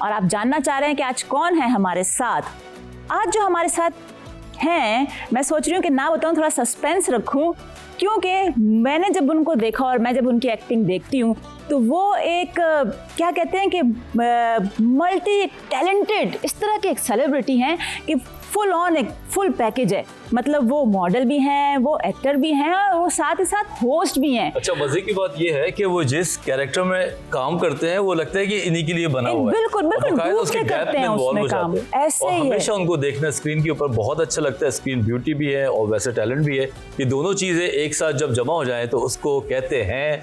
और आप जानना चाह रहे हैं कि आज कौन है हमारे साथ। आज जो हमारे साथ हैं, मैं सोच रही हूँ कि ना बताऊँ, थोड़ा सस्पेंस रखूँ, क्योंकि मैंने जब उनको देखा और मैं जब उनकी एक्टिंग देखती हूँ तो वो एक क्या कहते हैं कि मल्टी टैलेंटेड इस तरह के एक सेलिब्रिटी हैं कि फुल ऑन एक फुल पैकेज है। मतलब वो मॉडल भी हैं, वो एक्टर भी हैं और वो साथ ही साथ होस्ट भी हैं। अच्छा, मजे की बात ये है कि वो जिस कैरेक्टर में काम करते हैं वो लगता है कि इन्हीं के लिए बना हुआ है। बिल्कुल बिल्कुल, उसके करते हैं उसमें काम, ऐसे ही हमेशा उनको देखना स्क्रीन के ऊपर बहुत अच्छा लगता है। स्क्रीन ब्यूटी भी है और वैसे टैलेंट भी है। ये दोनों चीजें एक साथ जब जमा हो जाए तो उसको कहते हैं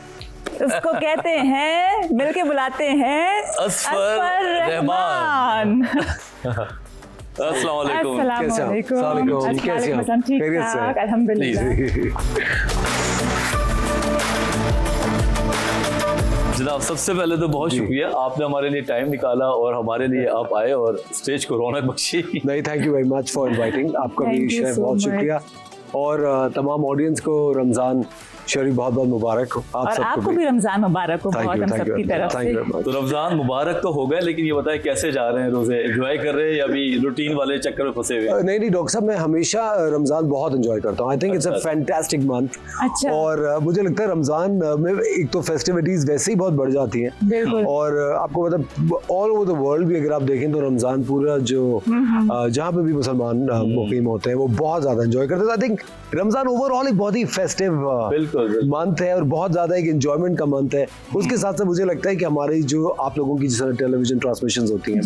मिलके बुलाते हैं असफर रहमान। अस्सलाम वालेकुम। कैसे हैं? अल्हम्दुलिल्लाह। जनाब, सबसे पहले तो बहुत शुक्रिया, आपने हमारे लिए टाइम निकाला और हमारे लिए आप आए और स्टेज को रौनक बख्शी। नहीं, thank you very much for inviting. आपका भी शेफ बहुत शुक्रिया और तमाम ऑडियंस को रमजान शरीफ बहुत बहुत मुबारक हो। और आपको भी रमजान मुबारक हो बहुत हम सबकी तरफ से। तो रमजान मुबारक तो हो गया, लेकिन ये बताएं कैसे जा रहे हैं रोजे? एंजॉय कर रहे हैं या अभी रूटीन वाले चक्कर में फंसे हुए? नहीं डॉक्टर साहब, मैं हमेशा रमजान बहुत एंजॉय करता हूँ। I think it's a fantastic month. अच्छा। और मुझे लगता है रमजान में एक तो फेस्टिविटीज वैसे ही बहुत बढ़ जाती हैं और आपको मतलब ऑल ओवर द वर्ल्ड भी अगर आप देखें तो रमजान पूरा जो जहाँ पे भी मुसलमान मुकीम होते हैं वो बहुत ज्यादा एंजॉय करते हैं। आई थिंक रमजान ओवरऑल एक बहुत ही फेस्टिव मंथ है और बहुत ज्यादा एक एंजॉयमेंट का मंथ है। उसके साथ साथ मुझे लगता है कि हमारी जो आप लोगों की जिस तरह टेलीविजन ट्रांसमिशंस होती हैं,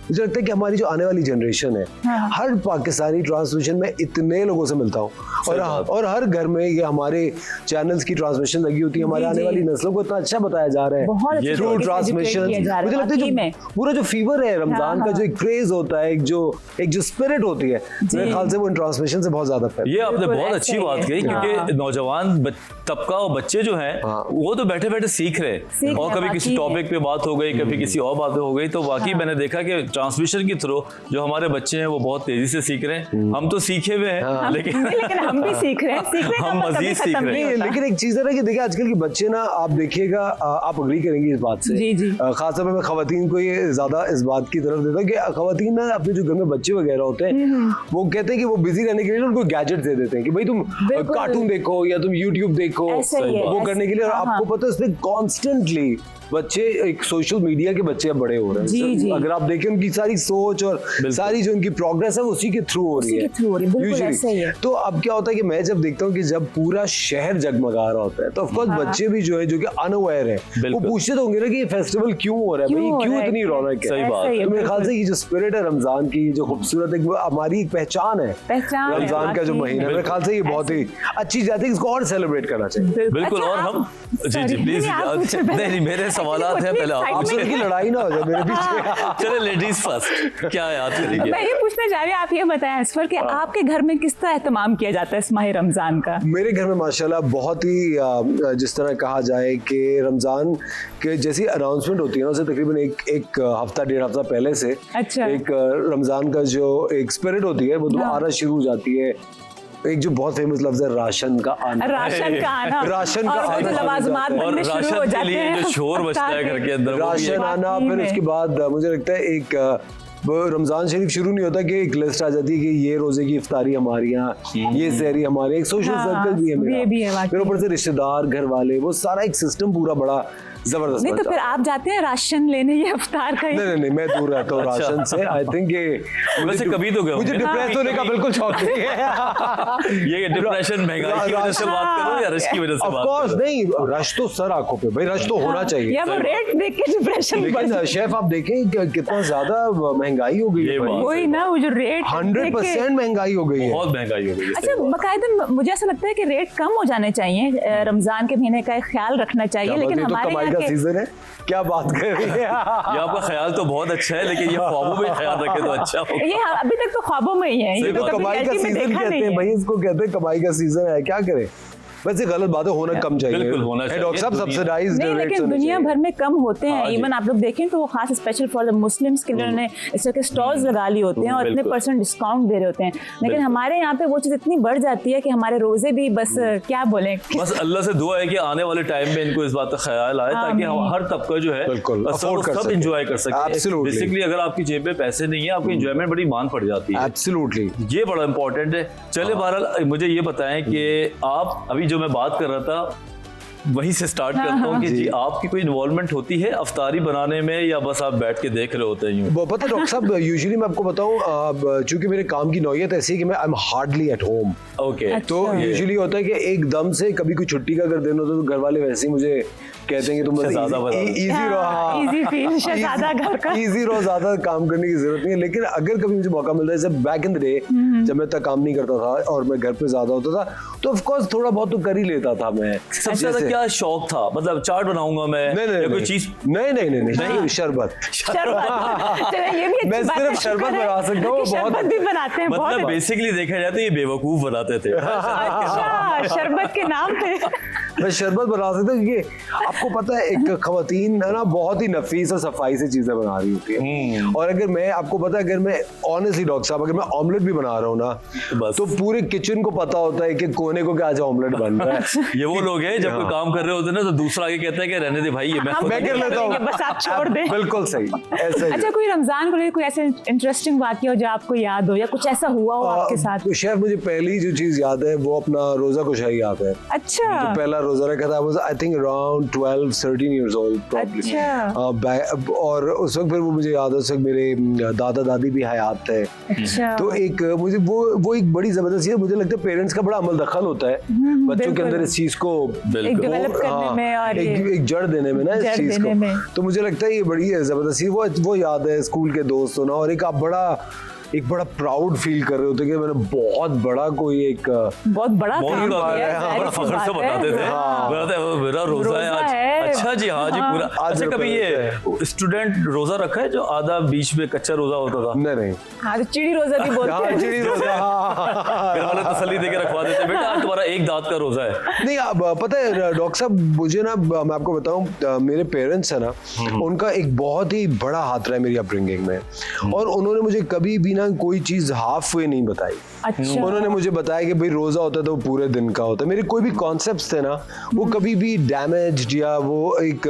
मुझे लगता है कि हमारी जो आने वाली जनरेशन है, हर पाकिस्तानी ट्रांसमिशन में इतने लोगों से मिलता हूँ और हर घर में ये हमारे चैनल्स की ट्रांसमिशन लगी होती है। हमारे आने वाली नस्लों को इतना अच्छा बताया जा रहा है थ्रू ट्रांसमिशन। मुझे लगता है जो पूरा जो फीवर है रमजान का, जो एक क्रेज होता है, एक जो स्पिरिट होती है, मेरे ख्याल से वो इन ट्रांसमिशन से बहुत ज्यादा फैलता है। ये आपने बहुत अच्छी बात कही, क्योंकि नौजवान तबका और बच्चे जो हैं वो तो बैठे बैठे सीख रहे हैं और कभी किसी टॉपिक पे बात हो गई, कभी किसी और बात हो गई, तो वाकई मैंने देखा कि ट्रांसमिशन के थ्रू जो हमारे बच्चे हैं वो बहुत तेजी से सीख रहे हैं। हम तो सीखे हुए हैं लेकिन हम भी सीख रहे हैं, हम मजीद सीख रहे हैं। लेकिन एक चीज है ना कि देखिए आजकल के बच्चे ना, आप देखिएगा, आप अग्री करेंगे इस बात से, खासतौर पर मैं खवातीन को ये ज्यादा इस बात की तरफ देता हूँ कि खवातीन ना अपने जो घर में बच्चे वगैरह होते हैं वो कहते हैं कि वो बिजी रहने के लिए उनको गैजेट दे देते हैं कि भाई तुम कार्टून देखो या तुम यूट्यूब देखो, वो करने के लिए। और आपको पता है इसमें कॉन्स्टेंटली बच्चे, एक सोशल मीडिया के बच्चे अब बड़े हो रहे हैं। जी। अगर आप देखें उनकी सारी सोच और सारी जो उनकी प्रोग्रेस है वो उसी के थ्रू हो रही है। तो अब क्या होता है कि मैं जब देखता हूँ कि जब पूरा शहर जगमगा रहा होता है तो ऑफकोर्स बच्चे भी जो है, जो कि अनअवेयर है, वो पूछते तो होंगे ना कि ये फेस्टिवल क्यों हो रहा है, भाई क्यों इतनी रौनक है। सही बात है। तो मेरे ख्याल से ये जो स्पिरिट है रमजान की, जो खूबसूरत है, हमारी एक पहचान है रमजान का जो महीना, मेरे ख्याल से ये बहुत ही अच्छी चीज है, इसको और सेलिब्रेट करना चाहिए। बिल्कुल। और हम जी प्लीज, नहीं मेरे सवाल है, पहले आपसे की लड़ाई ना हो जाए मेरे पीछे। चले लेडीज फर्स्ट, क्या याद करेंगे? मैं ये पूछना चाह रही हूँ, आप ये बताएं असफर कि आपके घर में किस तरह एहतमाम किया जाता है इस माह रमजान का? मेरे घर में माशाल्लाह बहुत ही जिस तरह कहा जाए कि रमजान के जैसी अनाउंसमेंट होती है ना, उससे तकरीबन एक हफ्ता डेढ़ हफ्ता पहले से एक रमजान का जो एक स्पिरिट होती है वो तो आना शुरू हो जाती है। एक जो बहुत फेमस लफ्ज है राशन का आना, राशन का आना, राशन का आना, लवाजमात बनने शुरू हो जाते हैं, जो शोर बजता है घर के अंदर, राशन आना। फिर उसके बाद मुझे लगता है एक रमजान शरीफ शुरू नहीं होता कि एक लिस्ट आ जाती है कि ये रोजे की इफ्तारी हमारी यहाँ, ये सहरी हमारे, एक सोशल सर्कल भी है मेरा, फिर ऊपर से रिश्तेदार, घर वाले, वो सारा एक सिस्टम पूरा बड़ा जबरदस्त। नहीं तो फिर आप जाते हैं राशन लेने ये इफ्तार का? नहीं, मैं दूर रहता हूँ राशन से। आई थिंक वैसे कभी तो गए, मुझे डिप्रेस होने का बिल्कुल शौक नहीं है। ये डिप्रेशन महंगाई की वजह से बात करो या रश की वजह से बात करो? ऑफ कोर्स नहीं, रश तो सर आंखों पे, भाई रश तो होना चाहिए। या वो रेट देख के डिप्रेशन। लेकिन शेफ आप देखें कितना ज्यादा महंगाई हो गई है, वही ना, वो जो रेट 100% महंगाई हो गई है, बहुत महंगाई हो गई है। अच्छा, बाकायदा मुझे ऐसा लगता है कि रेट कम हो जाने चाहिए, रमजान के महीने का ख्याल रखना चाहिए, लेकिन हमारे यहाँ का सीजन है, क्या बात कर रही है? ये आपका ख्याल तो बहुत अच्छा है, लेकिन ये ख्वाबों में ख्याल रखे तो अच्छा होगा। ये अभी तक तो ख्वाबों में ही है, ये तो कमाई का सीजन कहते हैं भाई, इसको कहते हैं कमाई का सीजन है, क्या करें। वैसे गलत बातें होना कम चाहिए, बिल्कुल होना चाहिए। डॉक्टर साहब सब्सिडाइज्ड नहीं, रेट्स लेकिन होने दुनिया चाहिए। भर में कम होते हैं। हाँ जी। इवन आप लोग देखें तो वो खास स्पेशल फॉर द मुस्लिम्स के लिए उन्होंने इस तरह के स्टॉल्स लगा लिए होते हैं और इतने बिल्कुल। % डिस्काउंट दे रहे होते हैं। लेकिन हमारे यहाँ पे वो चीज़ इतनी बढ़ जाती है कि हमारे रोजे भी बस क्या बोलें, बस अल्लाह से दुआ है कि आने वाले टाइम में इनको इस बात का ख्याल आए ताकि हम हर तबका जो है बिल्कुल, afford कर सब सके। एंजॉय कर सके। Absolutely। बेसिकली अगर आपकी जेब में पैसे नहीं है, आपकी एंजॉयमेंट बड़ी मान पड़ जाती है। एब्सोल्युटली। ये बड़ा इंपॉर्टेंट है। चले बहरहाल मुझे ये बताएं कि आप अभी जो मैं बात कर रहा था वहीं से स्टार्ट करता हूँ कि जी आपकी कोई इन्वॉल्वमेंट होती है अफ्तारी बनाने में या बस आप बैठ के देख रहे होते हैं यूं? पता है डॉक्टर साहब, यूजुअली मैं आपको बताऊं, चूंकि मेरे काम की नौयत ऐसी है कि मैं I am hardly at home. Okay. तो यूजुअली होता है कि एकदम से कभी कोई छुट्टी का अगर दिन होता है तो घर वाले वैसे ही मुझे कहते हैं कि तुम शहजादा बना दो। इजी रहो, इजी फील शहजादा घर का। इजी रहो, ज्यादा काम करने की जरूरत नहीं है। लेकिन अगर कभी मुझे मौका मिलता है, जब बैक इन द डे जब मैं इतना काम नहीं करता था और मैं घर पे ज्यादा होता था, तो ऑफ कोर्स थोड़ा बहुत तो कर ही लेता था मैं। सबसे ज्यादा क्या शौक था? मतलब चाट बनाऊंगा मैं या कोई चीज? नहीं, शरबत। चलो ये भी मैं अच्छी बात सिर्फ है, शरबत शुक्र है बना सकता हूँ, कि शरबत बहुत- भी बनाते हैं। बहुत मतलब बेसिकली देखा जाए तो ये बेवकूफ बनाते थे। अच्छा, शरबत के नाम पे। मैं शरबत बना सकता हूँ क्योंकि आपको पता है एक खवातीन है ना बहुत ही नफीस और सफाई से चीजें बना रही होती है। और अगर मैं आपको पता है, अगर मैं ऑनेस्टली डॉक्टर साहब अगर मैं ऑमलेट भी बना रहा हूँ ना, बस। तो पूरे किचन को पता होता है कि कोने को क्या आज ऑमलेट बन रहा है। ये वो लोग हैं जब कोई काम कर रहे होते हैं ना तो दूसरा आगे कहता है कि रहने दे भाई, ये मैं खुद मैं कर लेता हूँ, बस आप छोड़ दें। बिल्कुल सही, ऐसा ही अच्छा, कोई रमजान को लेकर कोई ऐसे इंटरेस्टिंग वाकया हो जो आपको याद हो या कुछ ऐसा हुआ हो आपके साथ? तो शेफ मुझे पहली जो चीज याद है वो अपना रोजा कुशाई याद है। अच्छा, जो पहला रोजा रखा था, I think around 12-13 years old probably। अच्छा। और उस वक्त फिर वो मुझे याद है, उस वक्त मेरे दादा दादी भी हयात थे। अच्छा। तो एक मुझे वो एक बड़ी जबरदस्त चीज है। मुझे लगता है पेरेंट्स का बड़ा अमल दखल होता है बच्चों के अंदर इस चीज को एक डेवलप करने में और एक जड़ देने में ना इस जड़ चीज देने को। में। तो मुझे लगता है ये बड़ी जबरदस्त चीज वो याद है स्कूल के दोस्त होना, और एक बड़ा प्राउड फील कर रहे होते कि मैंने बहुत बड़ा कोई एक बहुत बड़ा मौलवी काम बात किया है, है, हाँ, बड़ा जाहिर सी फख्र से बात है। बताते थे। बताते हैं, वो मेरा रोजा है आज। अच्छा जी, हाँ जी, पूरा। आज अच्छा, कभी ये स्टूडेंट रोजा रखा है जो आधा बीच में कच्चा रोजा होता था? नहीं हाँ, तो चिड़ी रोजा भी बोलते हाँ, हैं। चिड़ी रोजा, हाँ। घर वाले तसल्ली देके रखवा देते, बेटा आज तुम्हारा एक दांत का रोजा है। नहीं, अब पता है डॉक्टर साहब, मुझे ना मैं आपको बताऊं, मेरे पेरेंट्स है ना, उनका एक बहुत ही बड़ा हाथ रहा है मेरी अपब्रिंगिंग में, और उन्होंने मुझे कभी भी ना कोई चीज हाफ वे नहीं बताई। अच्छा। उन्होंने मुझे बताया कि भाई रोजा होता है तो वो पूरे दिन का होता है। मेरे कोई भी कॉन्सेप्ट्स थे ना, वो कभी भी डैमेज्ड या वो एक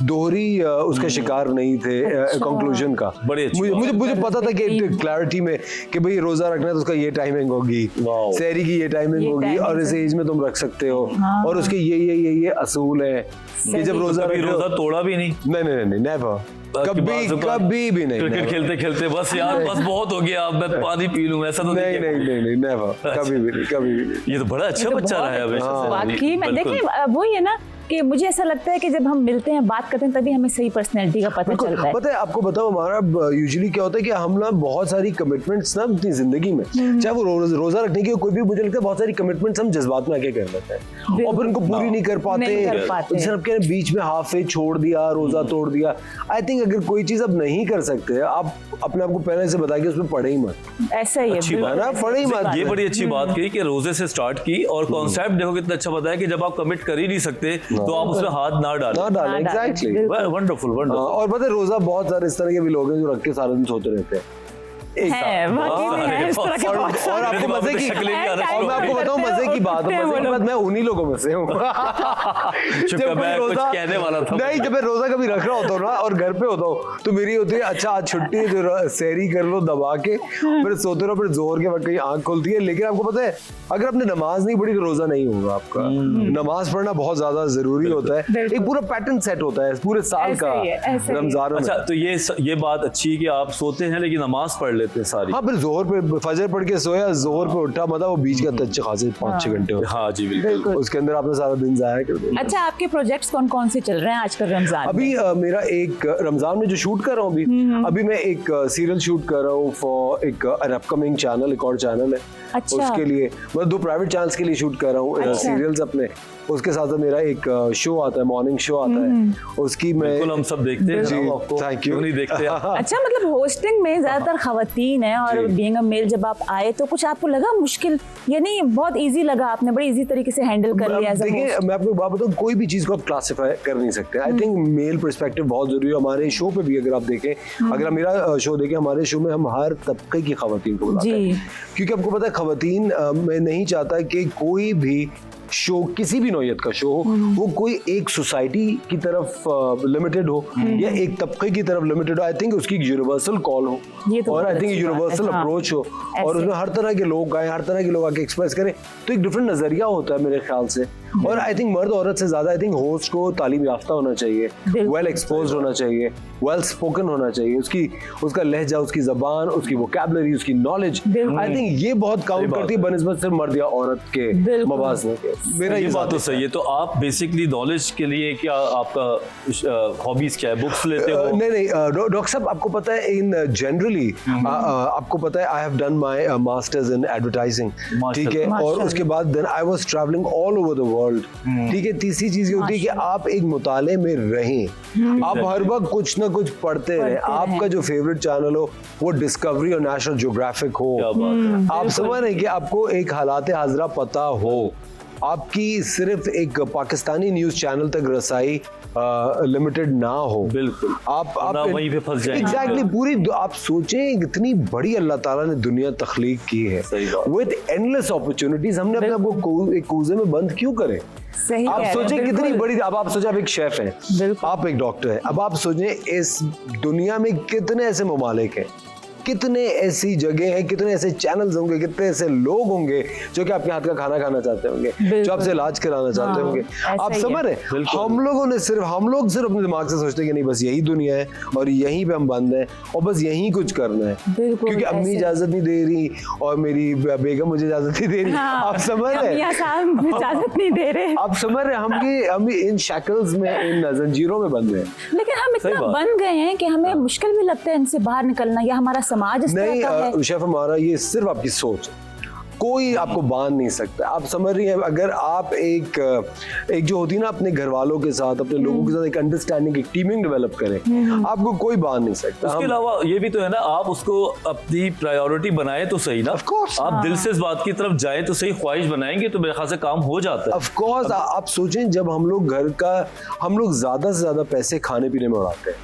दोहरी उसका शिकार नहीं थे कंक्लूजन का। बड़ी अच्छी मुझे पता था कि क्लैरिटी में कि भाई रोजा रखना है तो उसका ये टाइमिंग होगी, वाओ। सहरी की ये टाइमिंग होगी, timing और इस से। एज में तुम रख सकते हो, और उसके ये असूल है कि जब रोजा कभी रखो- रोजा तोड़ा भी नहीं? नहीं, नेवर, कभी भी नहीं। क्रिकेट खेलते खेलते बस यार बस बहुत हो गया, अब मैं पानी पी लूं, ऐसा तो नहीं, नेवर, कभी भी नहीं। ये तो बड़ा अच्छा बच्चा रहा है हमेशा से। वाकई में बिल्कुल। देखिए, वही है ना कि मुझे ऐसा लगता है कि जब हम मिलते हैं, बात करते हैं, तभी हमें सही पर्सनैलिटी का पता चलता है। पता है आपको बताओ, हमारा यूजुअली क्या होता है कि हम ना बहुत सारी कमिटमेंट्स ना अपनी जिंदगी में, चाहे वो रोजा रखने की कोई भी, मुझे लगता है बहुत सारी कमिटमेंट्स हम जज्बात में आके कर लेते हैं और फिर उनको पूरी नहीं कर पाते। जैसे आप कह रहे हैं बीच में हाफ वे छोड़ दिया, रोजा तोड़ दिया। आई थिंक अगर कोई चीज आप नहीं कर सकते, आप अपने आप को पहले से बता के उसमें पढ़े ही मत। ऐसा ही है, अच्छी बात ना, पढ़े ही मत। ये बड़ी अच्छी बात कही कि रोजे से स्टार्ट की, और कॉन्सेप्ट देखो कितना अच्छा बताया कि जब आप कमिट कर ही नहीं सकते तो आप उसमें हाथ ना डालें। एग्जैक्टली। वंडरफुल। और पता है रोजा बहुत सारे इस तरह के भी लोग हैं जो रख के सारा दिन सोते रहते हैं। है, वाकई में है, इस तरह के बहुत सारे। और आपको मजे की शक्लें भी आना और मैं आपको बताऊं मजे की बात, मैं उन्हीं लोगों में से हूँ। शुक्र, मैं कुछ कहने वाला था। नहीं, जब मैं रोजा कभी रख रहा होता हूँ ना और घर पे होता हूँ तो मेरी होती है अच्छा आज छुट्टी है, जो सहरी कर लो दबा के, फिर सोते रहो, फिर जोर के वक्त कहीं आंख खुलती है। लेकिन आपको पता है अगर आपने नमाज नहीं पढ़ी तो रोजा नहीं होगा आपका। नमाज पढ़ना बहुत ज्यादा जरूरी होता है, एक पूरा पैटर्न सेट होता है पूरे साल का रमजान में। अच्छा, तो ये बात अच्छी है कि आप सोते हैं लेकिन नमाज पढ़ लेते हैं सारी। हाँ, फिर जोहर पे फजर पढ़ के सोया, जोहर पे उठा, मतलब वो बीच के अच्छे खासे 5-6 घंटे होते हैं। हाँ जी, बिल्कुल। उसके अंदर आपने सारा दिन जाया कर दिया। अच्छा, आपके प्रोजेक्ट्स कौन कौन से चल रहे हैं आजकल रमजान में? अभी मेरा एक रमजान में जो शूट कर रहा हूँ अभी मैं एक सीरियल शूट कर रहा हूँ फॉर एक अपकमिंग चैनल, एक और चैनल है। अच्छा। उसके लिए मतलब 2 प्राइवेट चैनल्स के लिए शूट कर रहा हूँ अच्छा। सीरियल्स अपने। उसके साथ मेरा एक शो आता है, मॉर्निंग शो आता है, उसकी मैं बिल्कुल हम सब देखते हैं। जी, आपको thank you। क्यों नहीं देखते आप? अच्छा, मतलब होस्टिंग में ज्यादातर खवातीन है और बीइंग अ मेल जब आप आए तो कुछ आपको लगा मुश्किल, यानी बहुत इजी लगा, आपने बड़ी इजी तरीके से हैंडल कर लिया? देखिए मैं आपको बात बताऊं, कोई भी चीज को आप क्लासिफाई कर नहीं सकते। आई थिंक मेल पर्सपेक्टिव बहुत जरूरी है। हमारे शो पे भी अगर आप देखें, अगर आप मेरा शो देखें, हमारे शो में हम हर तबके की खवातीन को बुलाते हैं, क्योंकि आपको पता है खवातीन, मैं नहीं चाहता कि कोई भी शो, किसी भी नौयत का शो हो, वो कोई एक सोसाइटी की तरफ लिमिटेड हो या एक तबके की तरफ लिमिटेड हो। आई थिंक उसकी यूनिवर्सल कॉल हो और आई थिंक यूनिवर्सल अप्रोच हो और उसमें हर तरह के लोग आए, हर तरह के लोग आके एक्सप्रेस करें, तो एक डिफरेंट नजरिया होता है मेरे ख्याल से। और आई थिंक मर्द औरत से ज्यादा आई थिंक होस्ट को तालीम याफ्ता होना चाहिए, वेल एक्सपोज्ड होना चाहिए, वेल स्पोकन होना चाहिए, उसका लहजा, उसकी जबान, उसकी वोकैबुलरी, उसकी नॉलेज, आई थिंक ये बहुत काउंट करती है बनिस्बत सिर्फ मर्द या औरत के मवाज़ने के। मेरा ये बात तो सही है। तो आप बेसिकली नॉलेज के लिए क्या आपका हॉबीज क्या है? बुक्स लेते हो? नहीं डॉक्टर साहब, आपको पता है इन जनरली आपको पता है I have done my masters in advertising, ठीक है, और उसके बाद then I was travelling all over the world, ठीक है। तीसरी चीज ये होती है कि आप एक मुताले में रहें, आप हर वक्त कुछ ना कुछ पढ़ते रहें। आपका जो फेवरेट चैनल हो वो डिस्कवरी और नेशनल ज्योग्राफिक हो, आप समझ रहे हैं कि आपको एक हालात हाजरा पता हो, आपकी सिर्फ एक पाकिस्तानी न्यूज चैनल तक रसाई लिमिटेड ना हो। बिल्कुल, आप वहीं पे फंस जाएंगे। एग्जैक्टली पूरी आप सोचें इतनी बड़ी अल्लाह ताला ने दुनिया तख्लीक की है विद एंडलेस अपॉर्चुनिटीज, हमने अपने आप को एक कूजे में बंद क्यों करें? आप सोचें कितनी बड़ी, अब आप सोचें आप एक शेफ हैं, आप एक डॉक्टर हैं, अब आप सोचें इस दुनिया में कितने ऐसे ममालिक हैं, कितने ऐसी जगह हैं, कितने ऐसे चैनल्स होंगे, कितने ऐसे लोग होंगे जो कि आपके हाथ का खाना खाना चाहते होंगे, जो आपसे इलाज कराना चाहते होंगे। आप समझ रहे हैं, हम लोग सिर्फ अपने दिमाग से सोचते हैं कि नहीं बस यही दुनिया है और यहीं पे हम बंद हैं और बस यहीं कुछ करना है, क्योंकि अम्मी इजाजत नहीं दे रही और मेरी बेगम मुझे इजाजत नहीं दे रही। आप समझ रहे हैं, इजाजत नहीं दे रहे, आप समझ रहे हैं, हम इन शैकल्स में, इन जंजीरों में बंद हैं। लेकिन हम इतना बन गए हैं कि हमें मुश्किल भी लगता है इनसे बाहर निकलना, या हमारा समाज नहीं शेफ, हमारा ये सिर्फ आपकी सोच, कोई आपको बांध नहीं सकता। आप समझ रही हैं, अगर आप एक जो होती है ना अपने घर वालों के साथ, अपने लोगों के साथ एक अंडरस्टैंडिंग, एक टीमिंग डेवलप करें, आपको कोई बांध नहीं सकता। उसके अलावा ये भी तो है ना, आप उसको अपनी प्रायोरिटी बनाए तो सही ना, आप दिल से इस बात की तरफ जाए तो सही, ख्वाहिश बनाएंगे तो मेरे ख्याल से काम हो जाता है। ऑफ कोर्स, आप सोचें जब हम लोग ज्यादा से ज्यादा पैसे खाने पीने में उड़ाते हैं,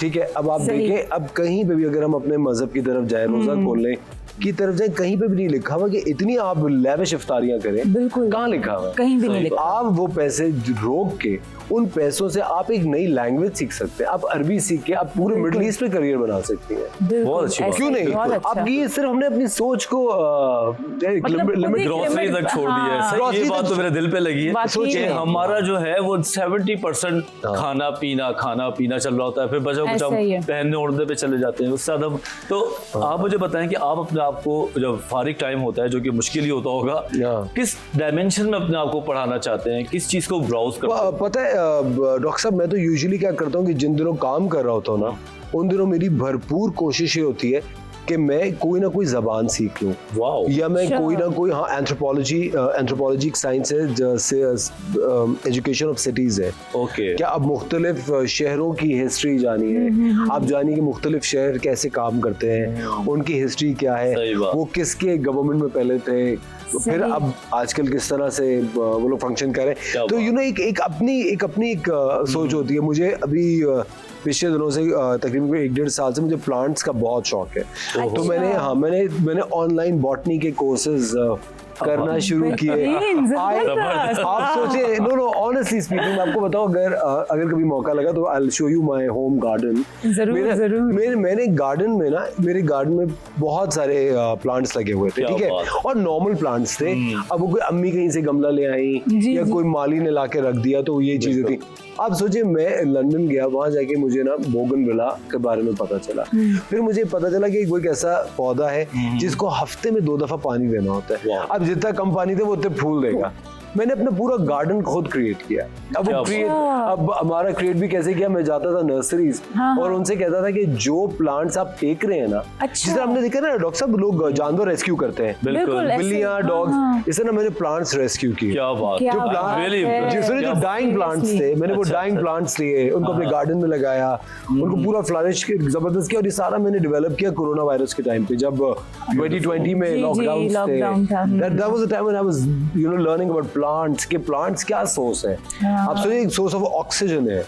ठीक है, अब आप देखें, अब कहीं पे भी अगर हम अपने मजहब की तरफ जाए, रोजा खोलने की तरफ जाए, कहीं पे भी नहीं लिखा हुआ कि इतनी आप लेविश इफ्तारियां करें। बिल्कुल, कहाँ लिखा हुआ है? कहीं भी नहीं लिखा। आप वो पैसे रोक के उन पैसों से आप एक नई लैंग्वेज सीख सकते हैं, आप अरबी सीख के आप पूरे मिडिल ईस्ट में करियर बना सकती हैं। बहुत अच्छी बात, क्यों नहीं? अब ये सिर्फ हमने अपनी सोच को लिमिट ग्रोसरी तक छोड़ दिया है। ये बात तो मेरे दिल पे लगी है। सोचिए हमारा जो है वो 70% खाना पीना चल रहा होता है, फिर बचा कुछ हम पहनने ओढ़ने पे चले जाते हैं, उससे ज्यादा। तो आप मुझे बताएं कि आप अपने आप को जब फारिग टाइम होता है, जो कि मुश्किल ही होता होगा, किस डायमेंशन में अपने आप को पढ़ाना चाहते हैं, किस चीज को ब्राउज करते हैं? पता है डॉक्टर साहब, मैं तो यूजुअली क्या करता हूँ कि जिन दिनों काम कर रहा होता हूँ ना, उन दिनों मेरी भरपूर कोशिश ये होती है कि मैं कोई ना कोई जबान सीख लूं, या मैं कोई ना कोई, हाँ, एंथ्रोपोलॉजी साइंस है, जैसे एजुकेशन ऑफ सिटीज है। ओके, क्या अब मुख्तलिफ शहरों की हिस्ट्री जानी है, आप जानिए कि मुख्तलिफ शहर कैसे काम करते हैं, उनकी हिस्ट्री क्या है, वो किसके गवर्नमेंट में पहले थे, फिर अब आजकल किस तरह से वो लोग फंक्शन कर रहे हैं। तो यू नो एक अपनी सोच होती है। मुझे अभी पिछले दिनों से तकरीबन 1-1.5 साल से मुझे प्लांट्स का बहुत शौक है। तो मैंने ऑनलाइन बॉटनी के कोर्सेज करना शुरू किए। आप सोचे, नो ऑनेस्टली स्पीकिंग, मैं आपको बताऊं, अगर कभी मौका लगा तो I will show you my home garden. जरूर। मेरे गार्डन में बहुत सारे प्लांट्स लगे हुए थे, ठीक है, और नॉर्मल प्लांट्स थे। अब वो कोई अम्मी कहीं से गमला ले आई या कोई माली ने लाके रख दिया, तो ये चीजें थी। आप सोचिए, मैं लंदन गया, वहां जाके मुझे ना बोगनविला के बारे में पता चला। फिर मुझे पता चला कि कोई ऐसा पौधा है जिसको हफ्ते में 2 दफा पानी देना होता है। अब जितना कम पानी दे वो उतने फूल देगा। मैंने अपना पूरा गार्डन खुद क्रिएट किया। अब हमारा क्रिएट भी कैसे किया, मैं जाता था नर्सरीज और उनसे कहता था कि जो प्लांट्स आप टेक रहे हैं ना, जिस तरह हमने देखा ना डॉक्टर साहब, लोग जानवर रेस्क्यू करते हैं, बिल्कुल बिल्लियां, डॉग्स, इस तरह मैंने प्लांट्स रेस्क्यू किए। क्या बात, क्या जो बात प्लांट really है। जिसमें जो डाइंग प्लांट्स थे, मैंने वो अच्छा, डाइंग अच्छा। प्लांट्स लिए, उनको अपने गार्डन में लगाया, उनको पूरा फ्लरिश जबरदस्त किया, और ये सारा मैंने डेवलप किया कोरोना वायरस के टाइम पे, जब 2020 में जी, लॉकडाउन lockdown था। That was the time when I was learning about plants, के प्लांट्स क्या सोर्स है। आप सोचिए, एक सोर्स ऑफ ऑक्सीजन है,